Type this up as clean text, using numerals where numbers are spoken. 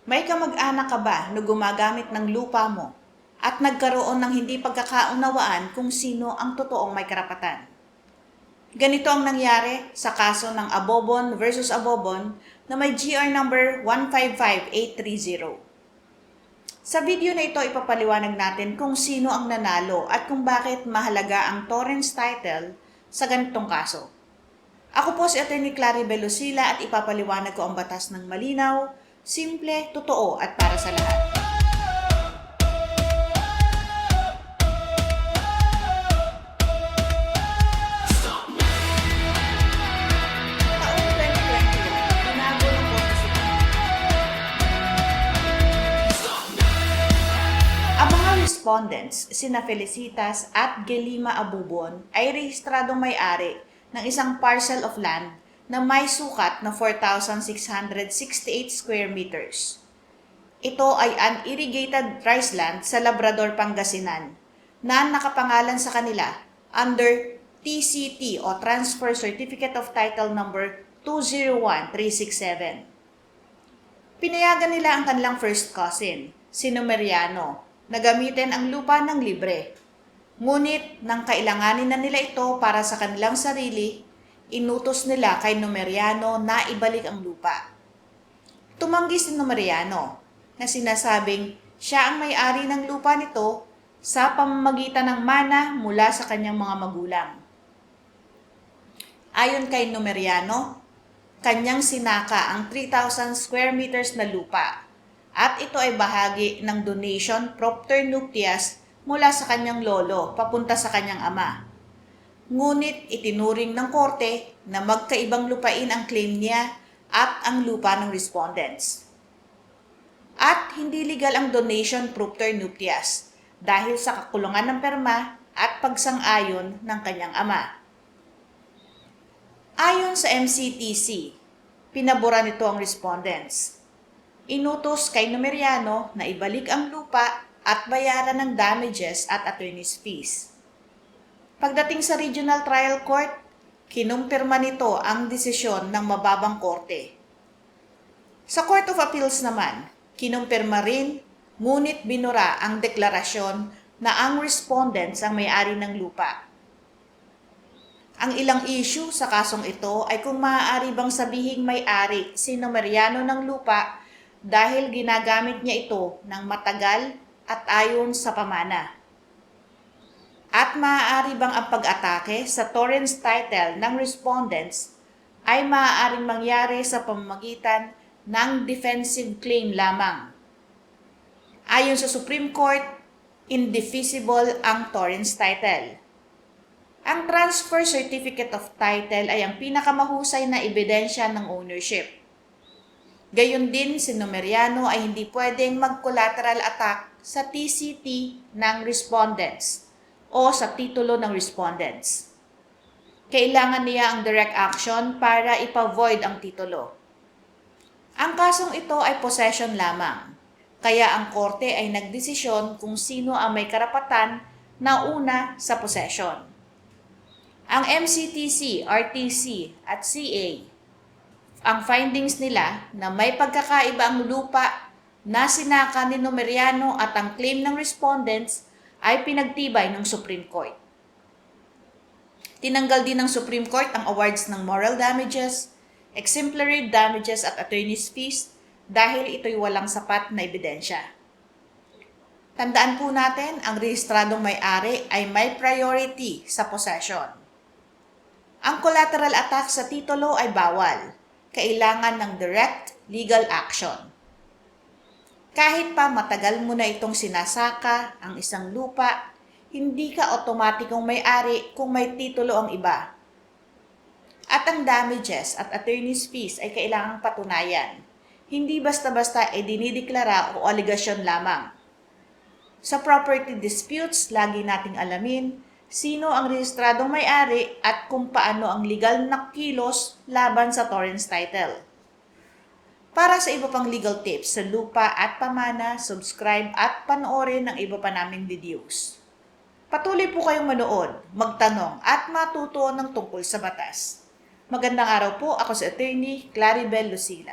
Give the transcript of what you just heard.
May kamag-anak ka ba na gumagamit ng lupa mo at nagkaroon ng hindi pagkakaunawaan kung sino ang totoong may karapatan? Ganito ang nangyari sa kaso ng Abobon versus Abobon na may GR number 155830. Sa video na ito, ipapaliwanag natin kung sino ang nanalo at kung bakit mahalaga ang torrents title sa ganitong kaso. Ako po si Atty. Claribel Lucila at ipapaliwanag ko ang batas ng malinaw, simple, totoo at para sa lahat. Taong 2021, binago ng Korte Suprema. Ang mga respondents, sina Felicitas at Gelima Abubon, ay rehistradong may-ari ng isang parcel of land na may sukat na 4,668 square meters. Ito ay unirrigated rice land sa Labrador, Pangasinan na nakapangalan sa kanila under TCT o Transfer Certificate of Title number 201367. Pinayagan nila ang kanilang first cousin, si Numeriano, na gamitin ang lupa ng libre. Ngunit nang kailanganin na nila ito para sa kanilang sarili, inutos nila kay Numeriano na ibalik ang lupa. Tumanggi si Numeriano na sinasabing siya ang may-ari ng lupa nito sa pamamagitan ng mana mula sa kanyang mga magulang. Ayon kay Numeriano, kanyang sinaka ang 3,000 square meters na lupa at ito ay bahagi ng donation propter nuptias mula sa kanyang lolo papunta sa kanyang ama. Ngunit itinuring ng korte na magkaibang lupain ang claim niya at ang lupa ng respondents. At hindi legal ang donation propter nuptias dahil sa kakulangan ng perma at pagsang-ayon ng kanyang ama. Ayon sa MCTC, pinabura nito ang respondents. Inutos kay Numeriano na ibalik ang lupa at bayaran ng damages at attorney's fees. Pagdating sa Regional Trial Court, kinumpirma nito ang desisyon ng mababang korte. Sa Court of Appeals naman, kinumpirma rin, ngunit binura ang deklarasyon na ang respondents ang may-ari ng lupa. Ang ilang issue sa kasong ito ay kung maaari bang sabihing may-ari si Numeriano ng lupa dahil ginagamit niya ito ng matagal at ayon sa pamana. At maaari bang ang pag-atake sa torrents title ng respondents ay maaaring mangyari sa pamamagitan ng defensive claim lamang. Ayon sa Supreme Court, indefeasible ang torrents title. Ang transfer certificate of title ay ang pinakamahusay na ebidensya ng ownership. Gayon din si Numeriano ay hindi pwedeng mag-collateral attack sa TCT ng respondents o sa titulo ng respondents. Kailangan niya ang direct action para ipa-void ang titulo. Ang kasong ito ay possession lamang, kaya ang korte ay nagdesisyon kung sino ang may karapatan na una sa possession. Ang MCTC, RTC at CA, ang findings nila na may pagkakaiba ang lupa na sinaka ni Numeriano at ang claim ng respondents ay pinagtibay ng Supreme Court. Tinanggal din ng Supreme Court ang awards ng moral damages, exemplary damages at attorney's fees dahil ito'y walang sapat na ebidensya. Tandaan po natin, ang rehistradong may-ari ay may priority sa possession. Ang collateral attack sa titulo ay bawal. Kailangan ng direct legal action. Kahit pa matagal mo na itong sinasaka ang isang lupa, hindi ka otomatikong may-ari kung may titulo ang iba. At ang damages at attorney's fees ay kailangang patunayan. Hindi basta-basta ay dinideklara o aligasyon lamang. Sa property disputes, lagi nating alamin sino ang rehistradong may-ari at kung paano ang legal na kilos laban sa torrents title. Para sa iba pang legal tips sa lupa at pamana, subscribe at panoorin ang iba pa naming videos. Patuloy po kayong manood, magtanong at matuto ng tungkol sa batas. Magandang araw po, ako si Atty. Claribel Lucila.